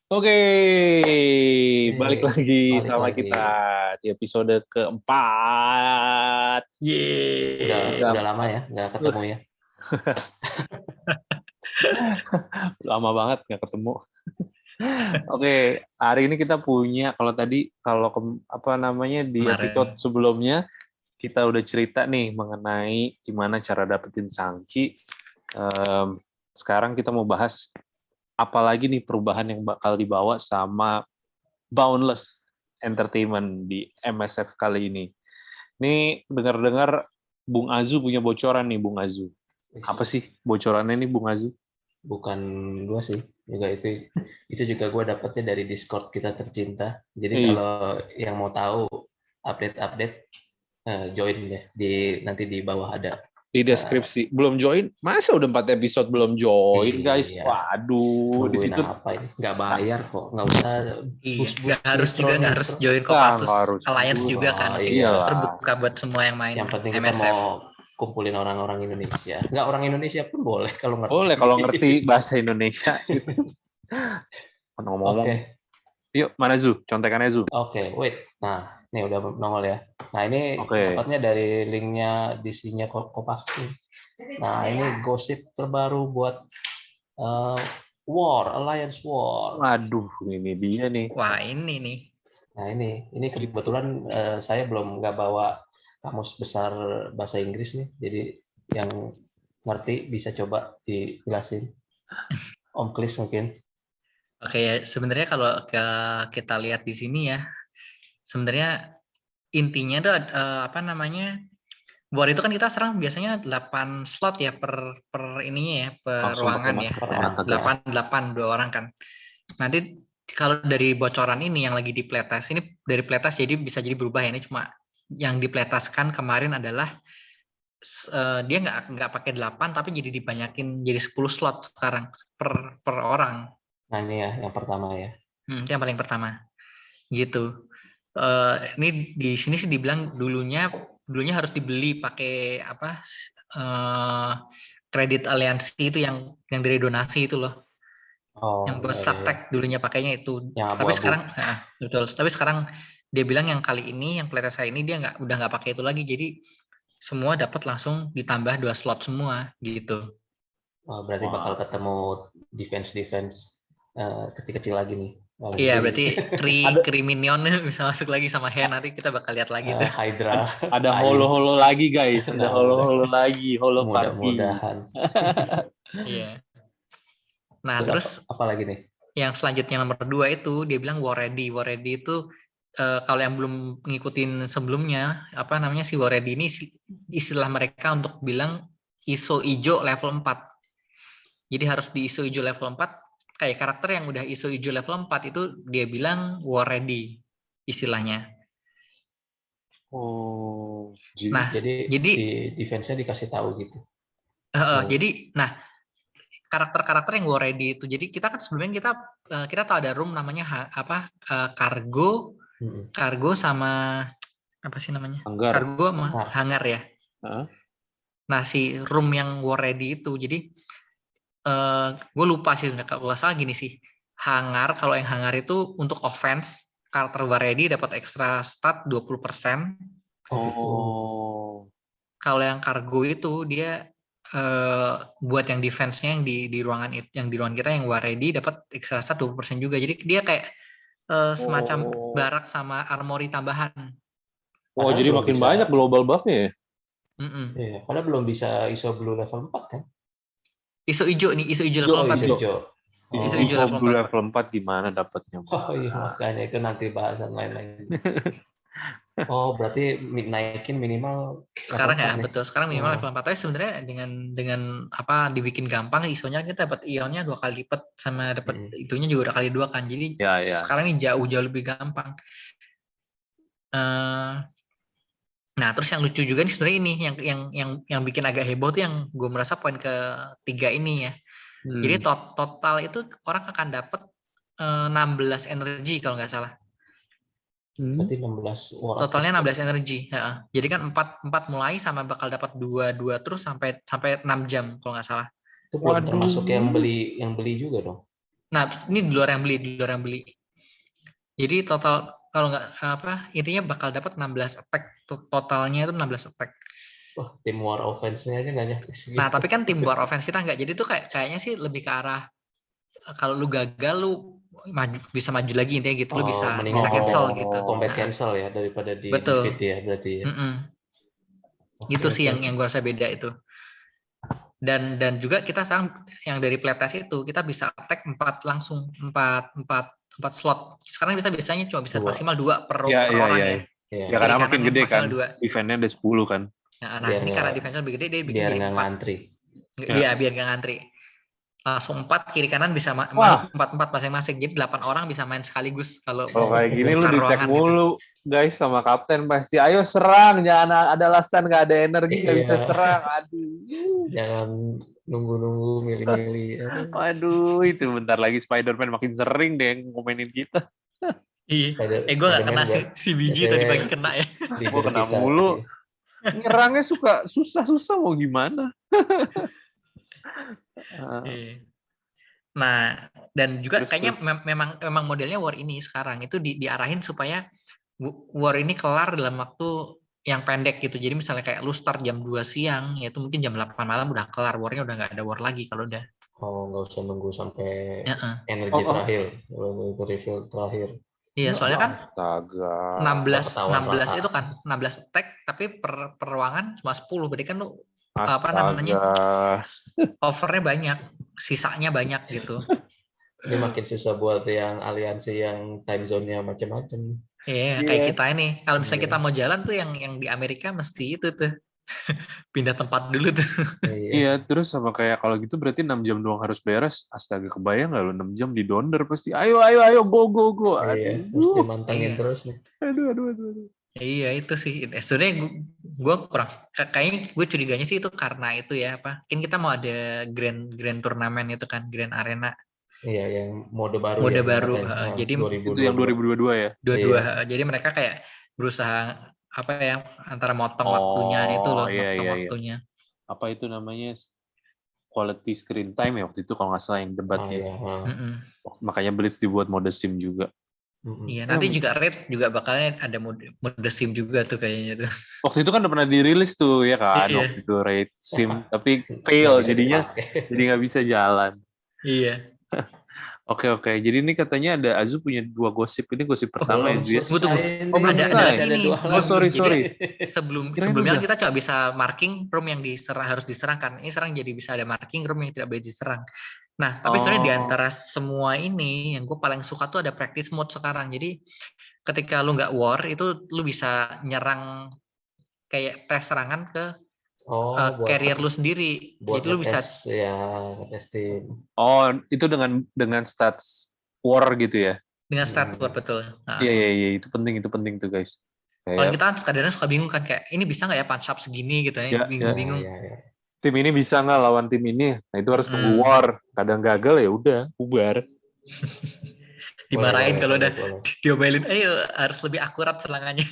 Oke, balik lagi Balik sama lagi. kita di episode keempat. Yeay. Udah Udah lama ya, nggak ketemu ya. lama banget nggak ketemu. Oke, hari ini kita punya apa namanya di episode Kemarin. sebelumnya kita udah cerita nih mengenai gimana cara dapetin Sangki. Sekarang kita mau bahas apalagi nih perubahan yang bakal dibawa sama Boundless Entertainment di MSF kali ini. Ini dengar-dengar Bung Azu punya bocoran nih, Bung Azu. Apa sih bocorannya nih, Bung Azu? Bukan gua sih, juga itu juga gue dapetnya dari Discord kita tercinta. Jadi Ih, kalau yang mau tahu update-update, join deh nanti di bawah ada. di deskripsi. Belum join? Masa udah 4 episode belum join, guys? Iya, Waduh, di nungguin situ apa ini? Nggak bayar kok, nggak usah Iya, bus-bus nggak harus juga nggak harus nitro. join nggak Kopassus harus Alliance juga kan, Oh masih iya, iyalah. terbuka buat semua yang main yang penting kita MSF. mau kumpulin orang-orang Indonesia. Nggak orang Indonesia pun boleh kalau Boleh ngerti. kalau ngerti bahasa Indonesia gitu. Ngomong-ngomong, Oke. yuk mana Zu? Contekannya Zu. Oke, wait. Nah, ini udah nongol ya. Nah, ini Oke. dapatnya dari linknya DC-nya Kopassus. Nah, ini gosip terbaru buat uh, Alliance War. Waduh, ini dia nih. Wah ini nih. Nah, ini kebetulan saya belum nggak bawa kamus besar bahasa Inggris nih. Jadi yang ngerti bisa coba dijelasin. Om Klis mungkin. Oke ya, sebenarnya kalau kita lihat di sini ya, sebenarnya intinya tuh apa namanya? War itu kan kita serang biasanya 8 slot ya per ininya ya, per Langsung pakai ruangan ya. Per pakai orang. naga. 8 2 orang kan. Nanti kalau dari bocoran ini yang lagi di playtest, ini dari playtest jadi bisa jadi berubah ya. Ini cuma yang di playtestkan kemarin adalah dia nggak pakai 8 tapi jadi dibanyakin jadi 10 slot sekarang per orang. Nah, ini ya yang pertama ya. Itu yang paling pertama. Gitu. Ini di sini sih dibilang dulunya harus dibeli pakai apa? Kredit aliansi itu yang dari donasi itu loh. Yang Oh, buat iya, iya. StarTech dulunya pakainya itu. Yang Tapi abu-abu. sekarang betul. Tapi sekarang dia bilang yang kali ini yang playtest saya ini dia udah nggak pakai itu lagi. Jadi semua dapat langsung ditambah 2 slot semua gitu. Oh, berarti bakal ketemu defense kecil-kecil lagi nih. Iya, berarti Ada Kri Minion bisa masuk lagi sama Hen, nanti kita bakal lihat lagi tuh. Hydra, ada Ain. holo-holo lagi, guys. Ada Nah, holo-holo lagi, holo party. mudah-mudahan. Iya. Nah, Terus terus apa lagi nih? yang selanjutnya nomor 2 itu dia bilang War Ready. War Ready itu kalau yang belum ngikutin sebelumnya, apa namanya si War Ready ini istilah mereka untuk bilang ISO hijau level 4. Jadi harus di ISO hijau level 4, kayak karakter yang udah ISO hijau level 4 itu dia bilang War Ready istilahnya. Oh, Nah, Jadi jadi di defense-nya dikasih tahu gitu. jadi nah karakter-karakter yang War Ready itu. Jadi kita kan sebelumnya kita tahu ada room namanya kargo, kargo sama apa sih namanya? Anggar. Kargo sama hangar ya. Nah, si room yang War Ready itu. Jadi gue lupa sih kalau nggak salah gini sih. Kalau yang hangar itu untuk offense, karakter War Ready dapat ekstra stat 20%. Oh, gitu. Kalau yang kargo itu dia buat yang defense-nya yang di ruangan itu, yang di ruangan kita yang War Ready dapat ekstra stat 20% juga. Jadi dia kayak semacam barak sama armory tambahan. Oh, jadi makin bisa, banyak global buff-nya ya? Iya, padahal belum bisa ISO blue level 4 kan? ISO hijau nih, ISO hijau level 4. ISO hijau level 4 gimana dapatnya? Oh iya, makanya itu nanti bahasan lain lagi. Oh, berarti naikin minimal sekarang ya, betul. Sekarang minimal level 4. Tapi sebenarnya dengan apa dibikin gampang, ISO-nya kita dapat ionnya 2 kali lipat sama dapat itunya juga 2 kali 2 kan. Jadi sekarang ini jauh lebih gampang. Nah, terus yang lucu juga nih sebenarnya ini yang bikin agak heboh tuh yang gue merasa poin ketiga ini ya. Jadi total itu orang akan dapat 16 energi kalau nggak salah. Berarti 16 war. Totalnya 16 energi. Jadi kan 4 mulai sama bakal dapat 2 terus sampai 6 jam kalau nggak salah. Itu belum termasuk yang beli juga dong. Nah, ini di luar yang beli. Jadi total kalau nggak intinya bakal dapat 16 attack, totalnya itu 16 attack. Wah, tim war offense-nya aja nggak nyampe segitu. Nah, tapi kan tim war offense kita nggak. Jadi tuh kayaknya sih lebih ke arah kalau lu gagal lu bisa maju lagi intinya gitu, lu bisa mendingan cancel gitu. Combat cancel ya daripada di Betul. defeat ya berarti ya. Itu sih yang gue rasa beda itu. Dan juga kita sekarang yang dari playtest itu kita bisa attack 4 slot. Sekarang biasanya cuma bisa maksimal 2 per orang ya. Ya karena makin gede kan. Eventnya ada 10 kan. Nah, ini karena defense lebih gede dia bikin biar jadi nggak 4. ngantri. Iya, biar nggak ngantri. Langsung 4 kiri kanan bisa 4 masing-masing. Jadi 8 orang bisa main sekaligus kalau kayak gini lu di-tag mulu guys sama kapten pasti. Ayo serang, jangan ada alasan nggak ada energi nggak bisa serang. Aduh. Jangan nunggu-nunggu milih-milih. Waduh, itu bentar lagi Spider-Man makin sering deh ngomenin kita. Iya. Gue nggak kena si biji tadi pagi kena ya. Gue kena mulu. Nyerangnya susah mau gimana? Nah, dan juga kayaknya memang modelnya war ini sekarang itu diarahin supaya war ini kelar dalam waktu yang pendek gitu. Jadi misalnya kayak lu start jam 2 siang, ya itu mungkin jam 8 malam udah kelar, warnya udah nggak ada war lagi kalau udah. Nggak usah nunggu sampai energi terakhir, refill terakhir. Iya, soalnya kan 16 itu kan 16 attack tapi per ruangan cuma 10, berarti kan lu overnya banyak, sisanya banyak gitu. Ini makin susah buat yang aliansi yang time zone-nya macam-macam. Iya, kayak kita ini. Kalau misalnya kita mau jalan tuh yang di Amerika mesti itu tuh. Pindah tempat dulu tuh. Iya, terus sama kayak kalau gitu berarti 6 jam doang harus beres. Astaga, kebayang nggak lo 6 jam di donder pasti. Ayo, go. Iya, mesti mantengin terus nih. Aduh. Iya, itu sih. Sebenarnya gue kurang, kayaknya gue curiganya sih itu karena itu ya, kan kita mau ada grand turnamen itu kan, grand arena. Iya, yang mode baru. Jadi itu yang 2022 ya. 22. Jadi mereka kayak berusaha antara motong waktunya itu loh, waktunya. Apa itu namanya? Quality screen time ya waktu itu kalau nggak salah yang debatnya. Makanya Blitz dibuat mode sim juga. Iya, nanti juga Raid juga bakalnya ada mode sim juga tuh kayaknya tuh. Waktu itu kan udah pernah dirilis tuh ya kan, waktu itu Raid sim, tapi fail jadinya, jadi nggak bisa jalan. Iya. Oke. Jadi ini katanya ada Azu punya 2 gosip. Ini gosip pertama ya, Zia. Belum ada ini. Sorry. Sebelumnya kita coba bisa marking room yang harus diserangkan. Ini sekarang jadi bisa ada marking room yang tidak boleh diserang. Nah, tapi sebenarnya di antara semua ini yang gue paling suka tuh ada practice mode sekarang. Jadi ketika lu nggak war itu lu bisa nyerang kayak tes serangan ke carrier lu sendiri. Jadi lu bisa testing. Itu dengan stats war gitu ya. Dengan stats war, betul. Iya, itu penting tuh guys. Kalau kita kadang-kadang suka bingung kan kayak ini bisa nggak ya punch up segini gitu ya, bingung. Ya. Tim ini bisa nggak lawan tim ini? Nah itu harus nunggu war. Kadang gagal ya udah bubar. Dimarahin kalau udah diomelin. Ayo harus lebih akurat serangannya.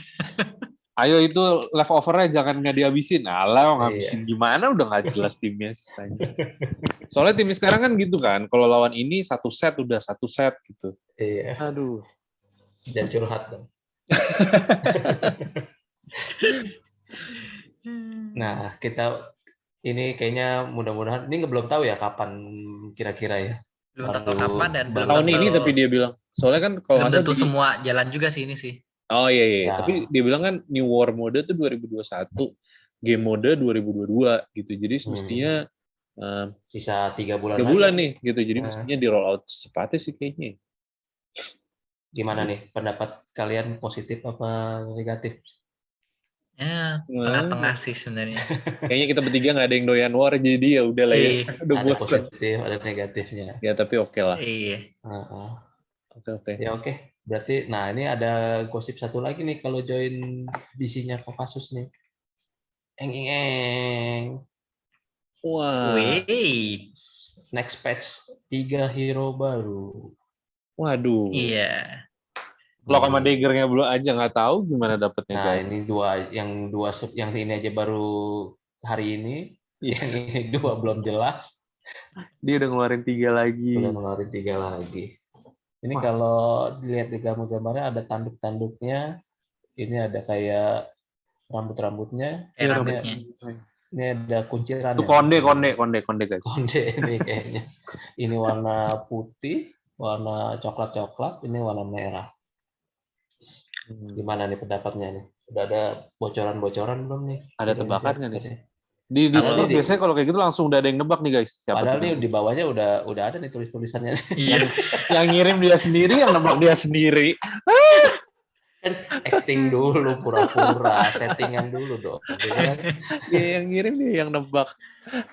Ayo itu leftovernya jangan nggak dihabisin. Alah ngabisin gimana udah nggak jelas timnya. Soalnya tim sekarang kan gitu kan. Kalau lawan ini 1 set udah 1 set gitu. Iya. Aduh. Jangan curhat dong. Nah kita ini kayaknya mudah-mudahan ini belum tahu ya kapan kira-kira ya. Belum tahu kapan dan tahun ini tapi dia bilang. Soalnya kan kalau tentu semua jalan juga sih ini sih. Oh iya. Tapi dia bilang kan New War mode tuh 2021, game mode 2022 gitu. Jadi semestinya sisa 3 bulan. 3 bulan nih gitu. Jadi mestinya di roll out secepatnya sih kayaknya. Gimana nih pendapat kalian, positif apa negatif? Ya, tengah-tengah sih sebenarnya. Kayaknya kita bertiga nggak ada yang doyan war, jadi ya udah lah ya. Udah ada positif, ada negatifnya. Ya tapi oke lah. Iya. Oke. Ya oke. Berarti, nah ini ada gosip satu lagi nih kalau join DC-nya Kopassus nih. Wah. Next patch 3 hero baru. Waduh. Iya. Lock sama Dagger-nya belum aja nggak tahu gimana dapetnya. Nah ini yang ini aja baru hari ini, yang ini 2 belum jelas. Dia udah ngeluarin 3 lagi. Udah ngeluarin 3 lagi. Ini Wah. kalau dilihat di gambar-gambarnya ada tanduk-tanduknya. Ini ada kayak rambut-rambutnya. Iya, Rambutnya. Ini ada kunciran Itu ya. konde guys. Konde ini kayaknya. Ini warna putih, warna coklat-coklat, ini warna merah. Gimana nih pendapatnya nih? Udah ada bocoran-bocoran belum nih? Ada Kira-kira tebakan nggak nih? katanya. Di Kalau Discord di- biasanya kalau kayak gitu langsung udah ada yang nebak nih guys. Siapa Padahal tuh nih namanya? di bawahnya udah ada nih tulis-tulisannya. Iya. Yang ngirim dia sendiri, yang nebak dia sendiri. Kan acting dulu, pura-pura, settingan dulu dong. Gitu kan? Dia yang ngirim, dia yang nebak.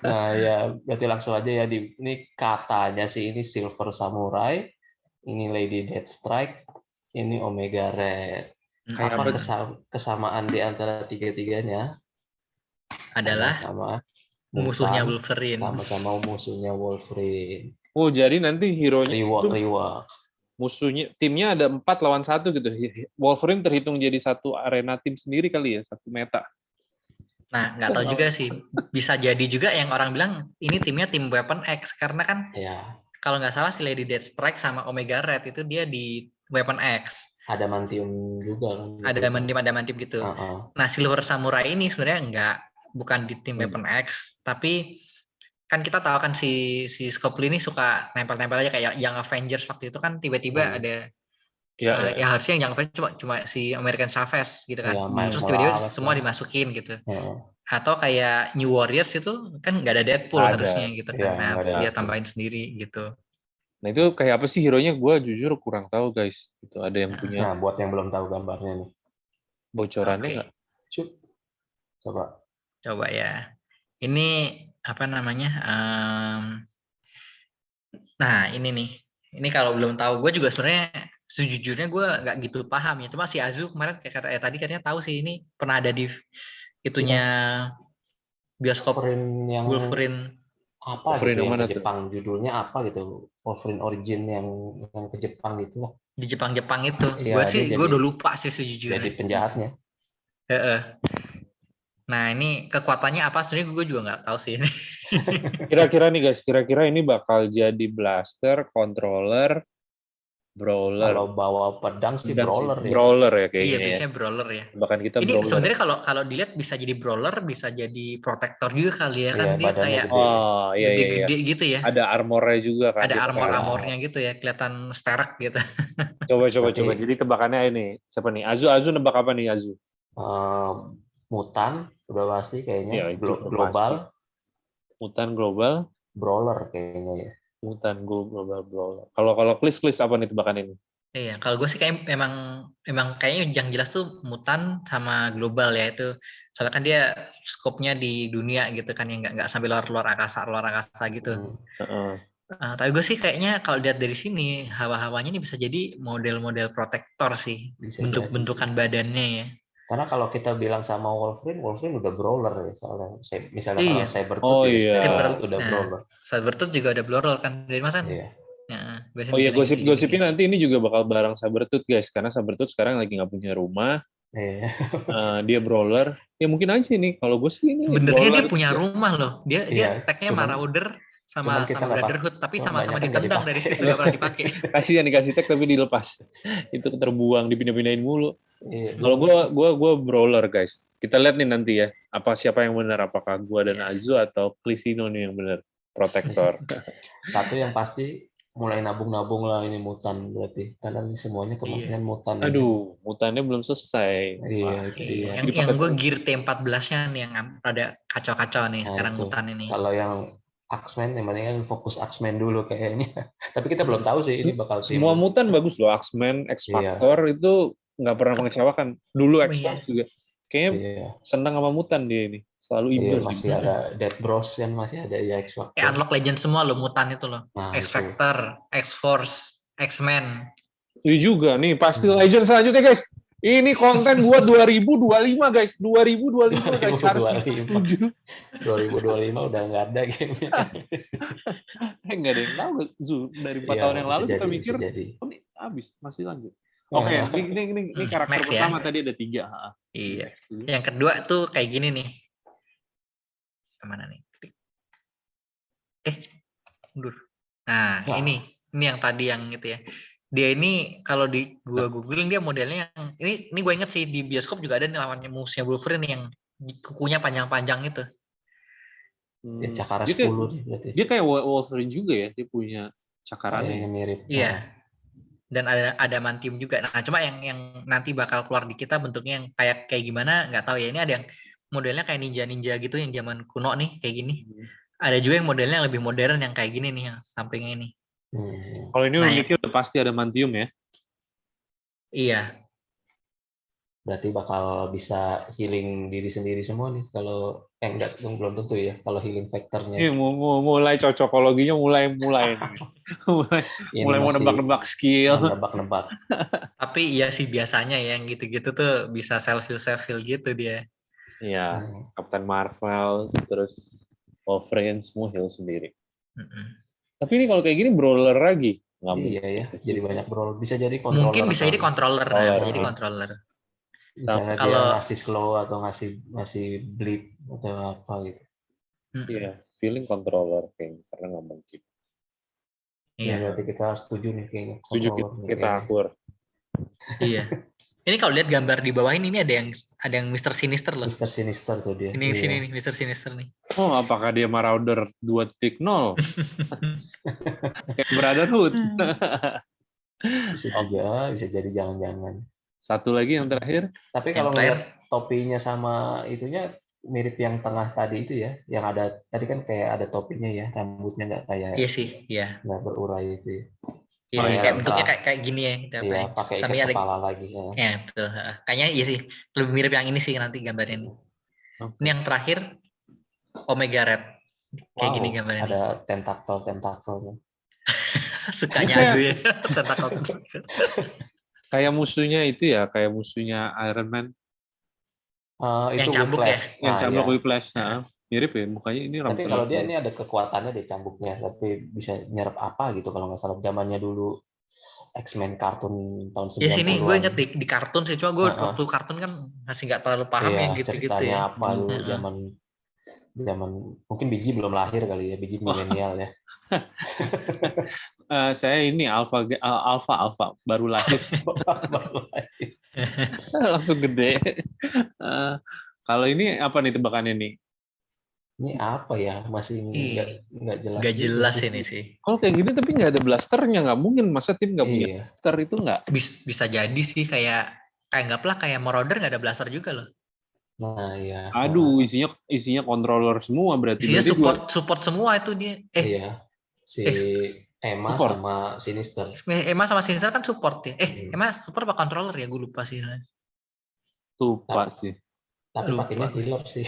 Nah ya berarti langsung aja ya. Ini katanya sih ini Silver Samurai, ini Lady Deathstrike, ini Omega Red. Kayak Apa apa? kesamaan di antara tiga-tiganya? Adalah Sama-sama musuhnya mutan, Wolverine. sama-sama musuhnya Wolverine. Oh, jadi nanti hero-nya itu Reward. musuhnya, timnya ada 4 lawan 1 gitu. Wolverine terhitung jadi satu arena tim sendiri kali ya, satu meta. Nah, nggak tahu juga sih. Bisa jadi juga yang orang bilang ini timnya tim Weapon X karena kan Ya, kalau nggak salah si Lady Deathstrike sama Omega Red itu dia di Weapon X. ada Mantium juga kan. Ada mantim gitu. Nah, Silver Samurai ini sebenarnya bukan di tim Weapon X, tapi kan kita tahu kan si Scopely ini suka nempel-nempel aja kayak Young Avengers waktu itu kan tiba-tiba ada Ya, yang harusnya yang Avengers cuma si American Chavez gitu kan. Ya, Terus Miles tiba-tiba Morales semua lah. dimasukin gitu. Heeh. Atau kayak New Warriors itu kan nggak ada Deadpool Ada. harusnya gitu kan. Ya, Nah, nggak ada dia Deadpool. tambahin sendiri gitu. Nah itu kayak apa sih hero-nya? Gue jujur kurang tahu guys. Itu ada yang punya Nah, buat yang belum tahu gambarnya nih. bocorannya Oke. nggak? Cuk. Coba. Ya. Ini apa namanya? Nah ini nih. Ini kalau belum tahu, gue juga sebenarnya sejujurnya gue nggak gitu paham ya. Cuma si Azu kemarin tadi katanya tahu sih ini pernah ada di itunya bioskop Wolverine yang Wolverine apa Wolverine gitu yang yang mana ke Jepang, judulnya apa gitu, Wolverine Origin yang ke Jepang gitu lah. di Jepang itu. Iya, Gue udah lupa sih sejujurnya. jadi penjahatnya. Nah ini kekuatannya apa sebenarnya gue juga nggak tahu sih ini. Kira-kira nih guys, kira-kira ini bakal jadi blaster, controller, brawler. Kalau bawa pedang sih brawler ya. Brawler ya kayaknya. Iya ya. biasanya brawler ya. Bahkan kita Ini brawler. sebenarnya kalau dilihat bisa jadi brawler, bisa jadi protector juga kali ya kan Iya, dia badannya kayak gede. Oh iya iya. gede-gede gitu ya. Ada armornya juga kan. Ada Dia pakai armornya gitu ya, kelihatan sterak gitu. Coba. Berarti- Jadi tebakannya ini siapa nih? Azu nebak apa nih Azu? Mutan udah pasti kayaknya. Iya, itu Global Mutan global, brawler kayaknya ya. mutan global brawler. Kalau klis apa nih tebakan ini? Iya, kalau gue sih kayak emang kayaknya yang jelas tuh mutan sama global ya itu. Soalnya kan dia skopnya di dunia gitu kan yang nggak sampai luar angkasa gitu. Tapi gue sih kayaknya kalau lihat dari sini hawa-hawanya ini bisa jadi model-model protektor sih, bentukan badannya ya. Karena kalau kita bilang sama Wolverine udah brawler ya soalnya. Misalnya Iya. kalau Sabertooth udah brawler. Sabertooth juga ada brawler kan dari Mas kan? Iya. Ya, Gosipnya nanti ini juga bakal bareng Sabertooth guys, karena Sabertooth sekarang lagi nggak punya rumah. Iya. Dia brawler. Ya mungkin aja nih. Kalau gue sih ini. Sebenarnya dia punya rumah loh. Dia tag-nya cuman- Marauder sama Brotherhood, tapi sama-sama banyak kan ditendang nggak dari situ nggak pernah dipakai. Kasihan dikasih tag tapi dilepas. Itu terbuang, dipindah-pindahin mulu. Iya. Kalau gue brawler guys. Kita lihat nih nanti ya. Siapa yang benar? Apakah gue dan Azu atau Clisino nih yang benar? Protektor. Satu yang pasti mulai nabung-nabung lah ini mutan berarti. Karena ini semuanya kemungkinan mutan. Aduh, mutannya belum selesai. Iya, itu dia. Yang gue gear T14-nya nih yang ada kacau-kacau nih sekarang itu. mutan ini. Kalau yang X-Men yang mendingan fokus X-Men dulu kayaknya. Tapi kita belum tahu sih ini bakal semua mutan bagus loh. X-Men, X-Factor itu nggak pernah mengecewakan. Dulu X-Force juga. Kayaknya senang sama mutan dia ini. Selalu ibu. Masih ada Dead Bros kan, masih ada ya X-Factor. Unlock Legend semua loh mutan itu loh. X-Factor, X-Force, X-Men. Ini juga nih pasti Legend selanjutnya guys. Ini konten buat 2025 guys. 2025 guys. 2025 udah nggak ada gamenya. Nggak ada yang tahu dari 4 tahun yang lalu kita mikir ini habis masih lanjut. Oke, ini karakter pertama tadi ada 3. Iya. Yang kedua tuh kayak gini nih. Kemana nih? mundur. Nah, Wah. ini yang tadi yang itu ya. Dia ini kalau di gua googling dia modelnya yang ini gue inget sih di bioskop juga ada nih lawannya musuhnya Wolverine yang kukunya panjang-panjang itu. Ya, cakara Dia kayak 10 nih berarti. dia kayak Wolverine juga ya, dia punya cakarannya. Kayaknya mirip. Iya. Dan ada adamantium juga. Nah, cuma yang nanti bakal keluar di kita bentuknya yang kayak gimana nggak tahu ya. Ini ada yang modelnya kayak ninja gitu yang zaman kuno nih kayak gini. Ada juga yang modelnya lebih modern yang kayak gini nih yang sampingnya ini. Kalau ini Nah, uniknya udah pasti adamantium ya. Iya. Berarti bakal bisa healing diri sendiri semua nih kalau enggak belum tentu ya kalau healing factornya. Ini mulai cocokologinya mulai mulai mau nebak-nebak skill. Nebak-nebak. Tapi iya sih biasanya ya yang gitu-gitu tuh bisa self heal gitu dia. Iya, Captain Marvel terus Wolverine semua heal sendiri. Tapi ini kalau kayak gini brawler lagi. Iya ya, jadi banyak brawl. Bisa jadi controller. Mungkin bisa jadi controller. Bisa jadi controller. Misalnya dia ngasih slow atau ngasih bleed atau apa gitu. Iya, feeling controller kayaknya karena nggak mungkin. Iya. Berarti kita setuju nih kayaknya. Setuju kita akur. Iya. Ini kalau lihat gambar di bawah ini ada yang Mr. Sinister loh. Mr. Sinister tuh dia. Ini sini nih Mr. Sinister nih. Oh, apakah dia Marauder 2.0? Kayak Brotherhood. Bisa juga, bisa jadi jangan-jangan. Satu lagi yang terakhir. Tapi kalau ngeliat topinya sama itunya mirip yang tengah tadi itu ya, yang ada tadi kan kayak ada topinya ya, rambutnya nggak kayak. Iya sih, iya. Nggak berurai itu ya. Iya sih, kayak bentuknya kayak gini ya. Iya, pakai ikat kepala lagi. Ya, betul. Kayaknya iya sih, lebih mirip yang ini sih nanti gambarnya. Ini yang terakhir, Omega Red. Kayak gini gambarnya. Ada tentakel-tentakelnya. Sukanya Azu ya, tentakel. Kayak musuhnya itu ya, kayak musuhnya Iron Man. Itu yang cambuk ya? Yang cambuk Whiplash. Nah, mirip ya, mukanya ini rambut. Tapi kalau dia ini ada kekuatannya di cambuknya, tapi bisa nyerap apa gitu kalau nggak salah. Zamannya dulu X-Men kartun tahun 90-an. Ya sini gue inget di kartun sih, cuma gue waktu kartun kan masih nggak terlalu paham yang gitu-gitu ceritanya ya. apa dulu zaman mungkin Biji belum lahir kali ya, Biji milenial ya. Saya ini alfa baru lahir. Langsung gede. Kalau ini apa nih tebakannya nih? Ini apa ya? Masih nggak jelas. Nggak jelas ini sih. Kalau kayak gini tapi nggak ada blasternya, nggak mungkin. Masa tim nggak punya blaster itu nggak? Bisa jadi sih kayak anggaplah kayak Marauder nggak ada blaster juga loh. Nah ya. Aduh, isinya controller semua berarti. Isinya support semua itu dia. Iya. Si Emma support. Sama Sinister. Emma sama Sinister kan support ya. Emma support apa controller ya? Gue lupa sih. Lupa sih. Tapi pakainya healer sih.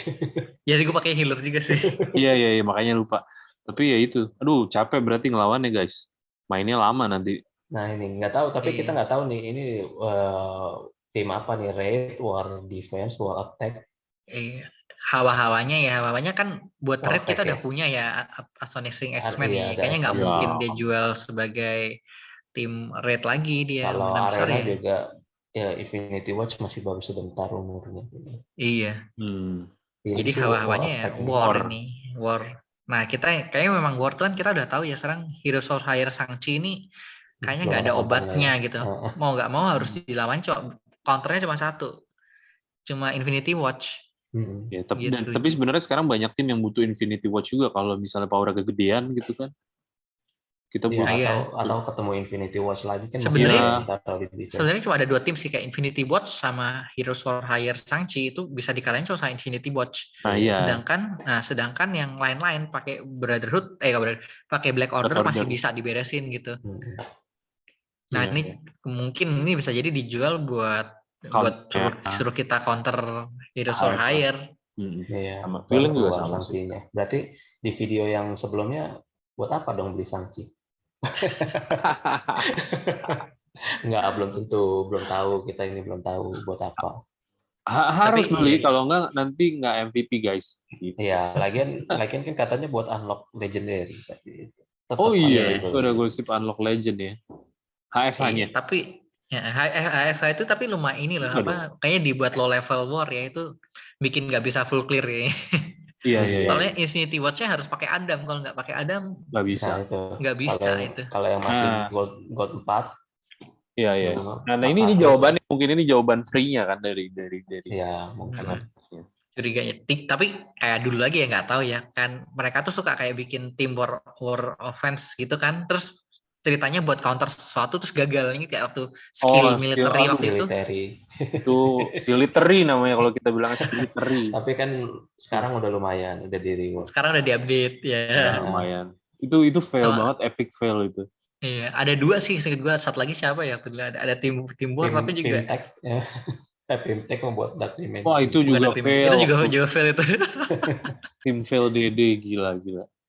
Ya sih gue pakai healer juga sih. Iya makanya lupa. Tapi ya itu. Aduh, capek berarti ngelawannya guys. Mainnya lama nanti. Nah ini nggak tahu. Tapi kita nggak tahu nih ini tim apa nih? Raid, War Defense, War Attack. Hawanya kan buat Raid kita udah punya ya Astonishing X-Men ya. Kayaknya nggak mungkin dia jual sebagai tim Raid lagi dia. Kalau Arena juga ya Infinity Watch masih baru sebentar umurnya. Iya. Jadi hawanya ya War ini. War. Nah kita kayaknya memang War tuh kan kita udah tahu ya sekarang Heroes for Hire Shang-Chi ini kayaknya nggak ada obatnya gitu. Mau nggak mau harus dilawan counternya cuma satu. Cuma Infinity Watch. Ya, tapi sebenarnya sekarang banyak tim yang butuh Infinity Watch juga kalau misalnya power kegedean gitu kan. Kita atau ketemu Infinity Watch lagi kan sebenarnya cuma ada 2 tim sih kayak Infinity Watch sama Heroes for Hire Shang-Chi itu bisa dikalahin cuma sama Infinity Watch. Sedangkan yang lain-lain pakai Brotherhood pakai Black Order masih bisa diberesin gitu. Nah, ini mungkin ini bisa jadi dijual buat suruh kita counter Heroes for Hire. Iya. Feeling juga sama Shang-Chi-nya. Berarti di video yang sebelumnya buat apa dong beli Shang-Chi? Enggak, belum tentu, belum tahu, kita ini belum tahu buat apa. Harus beli, kalau enggak nanti enggak MVP guys. Iya, lagian kan katanya buat unlock legendary. Itu ada gosip unlock legend ya. HFH-nya. Tapi HFH itu tapi lumayan ini loh kayaknya dibuat low level war ya itu bikin nggak bisa full clear ya. Iya. Soalnya Infinity Watch-nya harus pakai Adam. Kalau nggak pakai Adam, Nggak bisa. Nah, itu. nggak bisa itu. Kalau yang masih Nah. gold 4, Iya. Nah, Part ini satu. jawabannya, mungkin ini jawaban free-nya kan dari ya mungkin. MFS-nya. Curiganya. Tapi kayak dulu lagi ya nggak tahu ya kan mereka tuh suka kayak bikin tim war offense gitu kan, terus ceritanya buat counter sesuatu terus gagal ini kayak waktu skill military waktu itu. Itu military namanya kalau kita bilang military. Tapi kan sekarang udah lumayan, udah di reward. Sekarang udah diupdate ya. Lumayan. Itu fail banget, epic fail itu. Iya, ada 2 sih seingat gue. Satu lagi siapa ya? Ada tim war tapi juga Pimtek membuat Dark Dimension. Wah, itu juga fail. Itu juga fail itu. Tim fail DD gila.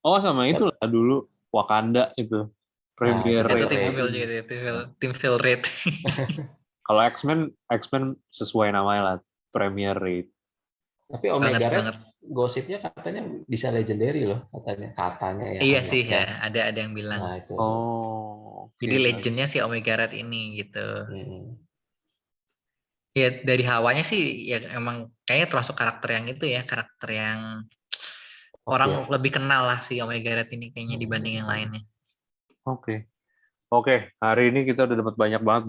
Oh, sama itu lah dulu Wakanda itu. Premier Itu Rate. tim fail rate. Kalau X-Men sesuai namanya lah, Premier Rate. Tapi Omega Red gosipnya katanya bisa legendary loh, katanya ya. Iya sih ya, ada yang bilang. Nah, itu. Jadi legendnya si Omega Red ini gitu. Ya dari hawanya sih ya emang kayaknya termasuk karakter yang itu ya, karakter yang orang lebih kenal lah si Omega Red ini kayaknya dibanding yang lainnya. Oke, hari ini kita udah dapat banyak banget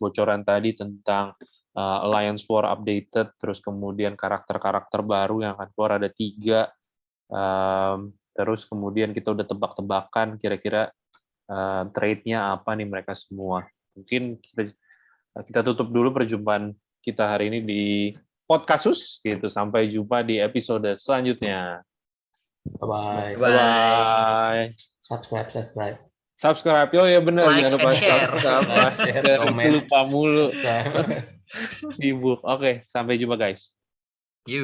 bocoran tadi tentang Alliance War updated, terus kemudian karakter-karakter baru yang akan keluar ada 3, terus kemudian kita udah tebak-tebakan kira-kira trade-nya apa nih mereka semua. Mungkin kita tutup dulu perjumpaan kita hari ini di Podcasus gitu. Sampai jumpa di episode selanjutnya. Bye. Subscribe. Yo ya benar, like jangan lupa share. lupa mulu. Sibuk. Oke, sampai jumpa guys. Bye.